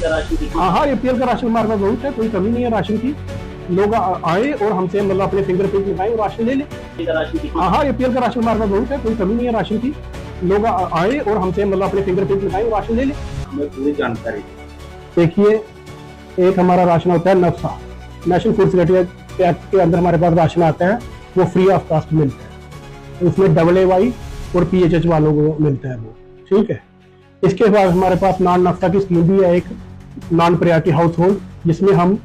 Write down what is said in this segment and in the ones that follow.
हाँ हाँ, एपीएल का राशन हमारे पास बहुत है, कोई कमी नहीं है राशन की। लोग आए और हमसे मतलब अपने फिंगरप्रिंट लगाएं और राशन ले लें। हाँ हाँ, एपीएल का राशन हमारे पास बहुत है, कोई कमी नहीं है राशन की। लोग आए और हमसे मतलब अपने फिंगरप्रिंट लगाएं और राशन ले लें। हमें पूरी जानकारी देखिए, एक हमारा राशन होता है नफ्सा, नेशनल फूड सिक्योरिटी एक्ट के अंदर हमारे पास राशन आता है, वो फ्री ऑफ कॉस्ट मिलता है। उसमें AA और PHH वालों को मिलता है वो, ठीक है। इसके बाद हमारे पास नॉन नफ्सा की स्कीम भी है, एक नॉन प्रायोरिटी हाउस होल्ड, जिसमें हम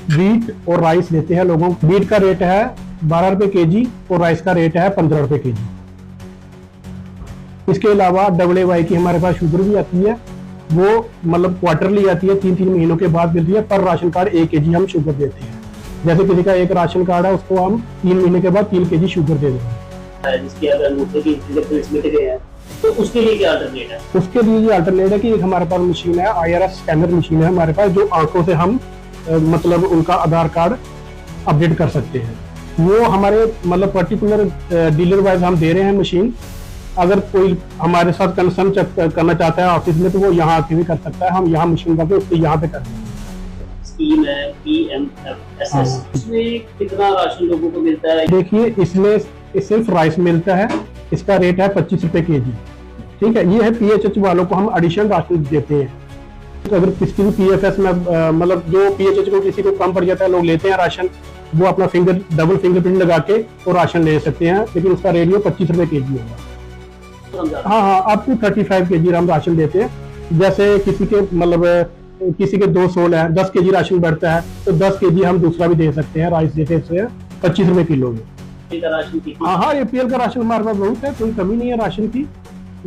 वीट और राइस देते हैं लोगों को। वीट का रेट है 12 रुपए kg और राइस का रेट है 15 रुपए kg। इसके अलावा AA की हमारे पास शुगर भी आती है, वो मतलब क्वार्टरली आती है, 3-3 महीनों के बाद मिलती है। पर राशन कार्ड 1 kg हम शुगर देते हैं। जैसे किसी का एक राशन कार्ड है, उसको हम 3 महीने के बाद 3 kg शुगर दे देंगे। जिसकी अगर मिट गए हैं तो उसके लिए क्या अल्टरनेट है? उसके लिए ये अल्टरनेट है कि एक हमारे पास मशीन है, IRS स्कैनर मशीन है हमारे पास, जो आंखों से हम मतलब उनका आधार कार्ड अपडेट कर सकते हैं। वो हमारे मतलब पर्टिकुलर डीलर वाइज हम दे रहे हैं मशीन। अगर कोई हमारे साथ कंसर्न करना चाहता है ऑफिस में, तो वो यहाँ आके भी कर सकता है। हम यहाँ मशीन करके उसको यहाँ पे कर देंगे। स्कीम है PMFSS, इसमें कितना राशन लोगों को मिलता है? देखिए, इसमें सिर्फ राइस मिलता है, इसका रेट है 25 रुपए kg, ठीक है। ये है PHH वालों को हम एडिशनल राशन देते हैं। तो अगर किसी भी PFS में मतलब जो PHH को किसी को कम पड़ जाता है, लोग लेते हैं राशन, वो अपना डबल फिंगरप्रिंट लगा के और राशन ले सकते हैं, लेकिन उसका रेट 25 रुपए kg होगा। हाँ हाँ, आपको 35 kg हम राशन देते हैं। जैसे किसी के मतलब किसी के 2 सोल है, 10 kg राशन बढ़ता है, तो 10 kg हम दूसरा भी दे सकते हैं, राइस देते हैं 25 रुपए किलो में। हाँ हाँ, एपीएल का राशन हमारे पास बहुत है, कोई कमी नहीं है राशन की।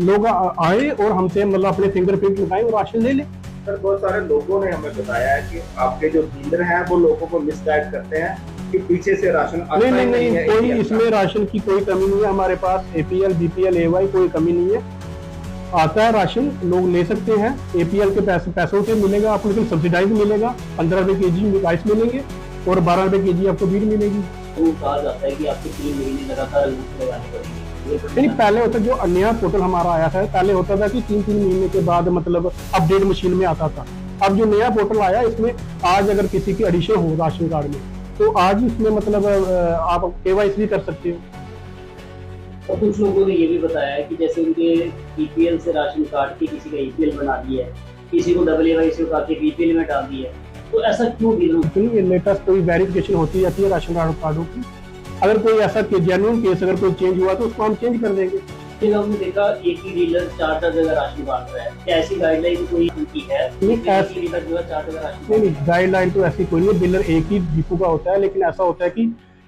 लोग आए और हमसे मतलब अपने फिंगरप्रिंट लगाएं और राशन ले लें। सर, बहुत सारे लोगों ने हमें बताया है कि आपके जो डीलर हैं वो लोगों को मिसगाइड करते हैं कि पीछे से राशन आता नहीं नहीं नहीं, है। कोई इसमें राशन की कोई कमी नहीं है हमारे पास। APL BPL AY कोई कमी नहीं है, आता है राशन, लोग ले सकते हैं। APL के पैसों से मिलेगा आपको, लेकिन सब्सिडाइज मिलेगा। 15 रुपए kg राइस मिलेंगे और 12 रुपए kg आपको बीट मिलेगी। तो कहा जाता है कि आपको 3 महीने लगातार लगाने पड़ेंगे। नहीं, पहले होता जो नया पोर्टल हमारा आया था, पहले होता था कि 3-3 महीने के बाद मतलब अपडेट मशीन में आता था। अब जो नया पोर्टल आया, इसमें आज अगर किसी की एडिशन हो राशन कार्ड में, तो आज इसमें मतलब आप KYC भी कर सकते हो। और कुछ लोगों ने ये भी बताया है कि जैसे उनके EPL से राशन कार्ड की किसी का EPL बना दिया है, किसी को AA से उठा के BPL में डाल दिया है, तो ऐसा क्यों डीलर? लेटेस्ट कोई वेरिफिकेशन होती जाती है राशन कार्डों की। अगर कोई ऐसा जेन्युइन केस अगर कोई चेंज हुआ तो उसको हम चेंज कर देंगे। फिर हमने देखा एक ही डीलर 4 जगह राशन बांट रहा है, क्या ऐसी गाइडलाइन कोई उनकी है? नहीं, डीलर जो है 4 जगह राशन नहीं, गाइडलाइन तो ऐसी कोई नहीं है। डीलर एक ही डिपो का होता है, लेकिन ऐसा होता है कि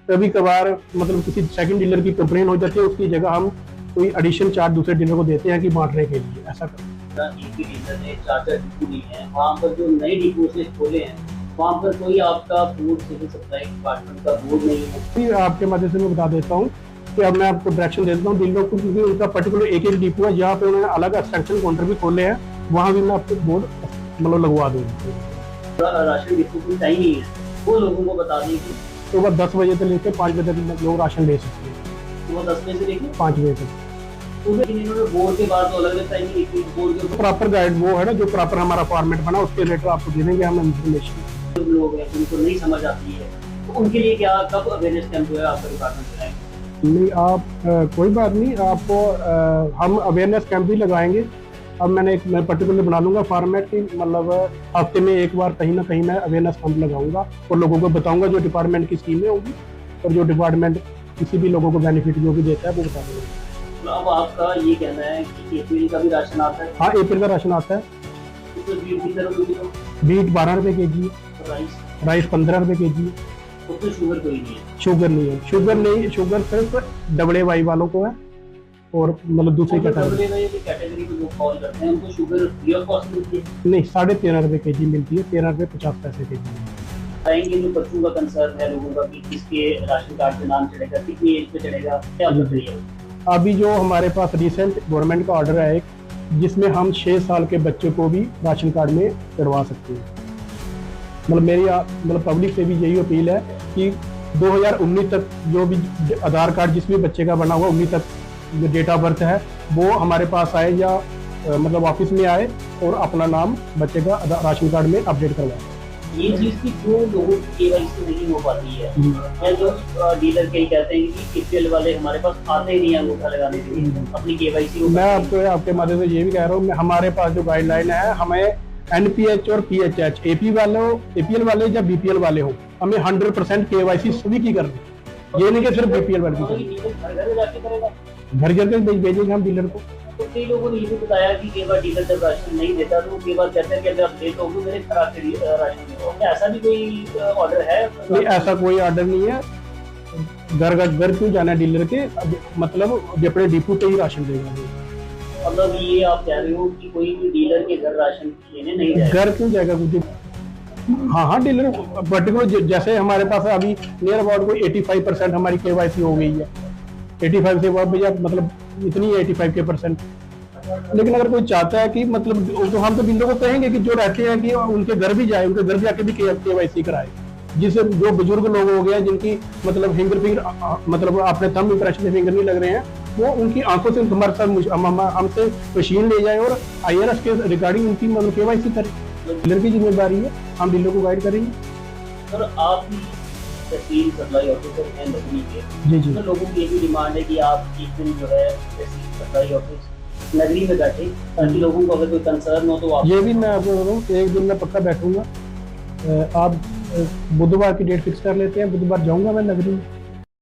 कभी कभार मतलब किसी सेकंड डीलर की कंप्लेन हो जाती है, उसकी जगह हम कोई एडिशन चार्ज दूसरे डीलर को देते हैं कि बांटने के लिए। ऐसा एक ही डीलर ने 4 डिपो नहीं है, वहाँ पर जो नए डिपो से खोले हैं वहाँ पर कोई आपका फूड सिविल सप्लाई डिपार्टमेंट का बोर्ड नहीं है। आपके माध्यम से मैं बता देता हूँ कि अब मैं आपको डायरेक्शन दे देता हूँ डीलर को, क्योंकि उनका पर्टिकुलर एक डिपो है जहाँ पे उन्होंने अलग एक्सटेंशन काउंटर भी खोले हैं, वहाँ भी मैं आपको बोर्ड मतलब लगवा दूँगा। राशन डिपो की टाइम ही है, वो लोगों को बता दें कि सुबह 10 बजे से लेकर 5 बजे तक लोग राशन ले सकते हैं। सुबह 10 बजे से लेकर 5 बजे तक। बोर्ड के बाद तो अलग टाइम बोर्ड के प्रॉपर गाइड वो है ना, जो प्रॉपर हमारा फॉर्मेट बना, उसके रिलेटेड आपको दे देंगे हम इन्फॉर्मेशन। लोग हैं उनको नहीं समझ आती है, तो उनके लिए क्या कब अवेयरनेस कैंप जो है आपका डिपार्टमेंट चलाएंगे? नहीं, आप कोई बात नहीं, आपको हम अवेयरनेस कैंप भी लगाएंगे। अब मैं पर्टिकुलर बना लूंगा फॉर्मेट की, मतलब हफ्ते में एक बार कहीं ना कहीं मैं अवेयरनेस कैंप लगाऊंगा और लोगों को बताऊंगा जो डिपार्टमेंट की स्कीमें होगी और जो डिपार्टमेंट किसी भी लोगों को बेनिफिट जो भी देता है वो बता देंगे। अब आपका ये कहना है कि APL का भी राशन आता है? हाँ, APL का राशन आता है। बीट 12 रुपए kg, राइस 15 रुपए kg। तो शुगर कोई नहीं है? शुगर नहीं है, शुगर सिर्फ AA वालों को है और मतलब दूसरी कैटेगरी को जो कॉल करते हैं उनको शुगर फ्री ऑफ कॉस्ट मिलती है? नहीं, 13.5 रुपए kg मिलती है, 13 रुपए 50 पैसे kg। आएंगे जो बच्चों का कंसर्न है लोगों का कि किसके राशन कार्ड पे नाम चढ़ेगा, कितनी एज पे चढ़ेगा, क्या बताइए? अभी जो हमारे पास रिसेंट गवर्नमेंट का ऑर्डर है एक, जिसमें हम 6 साल के बच्चों को भी राशन कार्ड में चढ़वा सकते हैं। मतलब मेरी मतलब पब्लिक से भी यही अपील है कि 2019 तक जो भी आधार कार्ड जिस भी बच्चे का बना हुआ 19 तक जो डेट ऑफ बर्थ है वो हमारे पास आए, या मतलब ऑफिस में आए और अपना नाम बच्चे का राशन कार्ड में अपडेट करवाए। ये चीज की जो लोगों की केवाईसी नहीं हो पाती है, या जो डीलर कई कहते हैं कि ईपीएल वाले हमारे पास आते ही नहीं है अंगूठा लगाने के लिए अपनी केवाईसी। मैं आपके माध्यम से ये भी कह रहा हूँ, हमारे पास जो गाइडलाइन है, हमें एनपीएच और पीएचएच एपीएल वाले या बीपीएल वाले हो, हमें 100% केवाईसी सभी की करनी। ये नहीं कि सिर्फ बीपीएल वाले की, घर जाके करेगा, घर घर के भेजेंगे हम डीलर को। तो कई लोगों ने ये भी बताया कि कई बार डीलर जब राशन नहीं देता तो कई बार कहते हैं कि अगर आप लेट हो गए मेरे खराब राशन दो। क्या ऐसा भी कोई ऑर्डर है? नहीं, ऐसा कोई ऑर्डर नहीं है। घर क्यों जाना है डीलर के, मतलब अपने डिपो पे ही राशन देगा। मतलब ये आप कह रहे हो कि कोई भी डीलर के घर राशन लेने नहीं जाएगा? घर क्यों जाएगा कुछ? हाँ, डीलर पर्टिकुलर, जैसे हमारे पास अभी नियर अबाउट कोई 85% हमारी केवाईसी हो गई है। 85 से भैया मतलब इतनी 85 के %। लेकिन अगर कोई चाहता है कि मतलब, तो हम तो डीलर को कहेंगे कि जो रहते हैं कि उनके घर भी जाए, उनके घर जाके भी केवाईसी कराए। जिससे जो बुजुर्ग लोग हो गए जिनकी मतलब फिंगर मतलब अपने थंब इंप्रेशन से फिंगर नहीं लग रहे हैं, वो उनकी आंखों से हमारे साथ हमसे मशीन ले जाए और IRS के रिगार्डिंग उनकी मतलब केवाईसी करे। डीलर की जिम्मेदारी है, हम डीलर को गाइड करेंगे। सर, आप तहसील सप्लाई ऑफिसर हैं नगरी के, जी। तो लोगों की ये भी डिमांड है कि आप एक दिन जो है तहसील सप्लाई ऑफिस नगरी में बैठे, ताकि लोगों को अगर कोई कंसर्न हो तो आप। ये भी मैं आपको बोल रहा हूँ, एक दिन मैं पक्का बैठूंगा। आप बुधवार की डेट फिक्स कर लेते हैं, बुधवार जाऊंगा मैं नगरी में।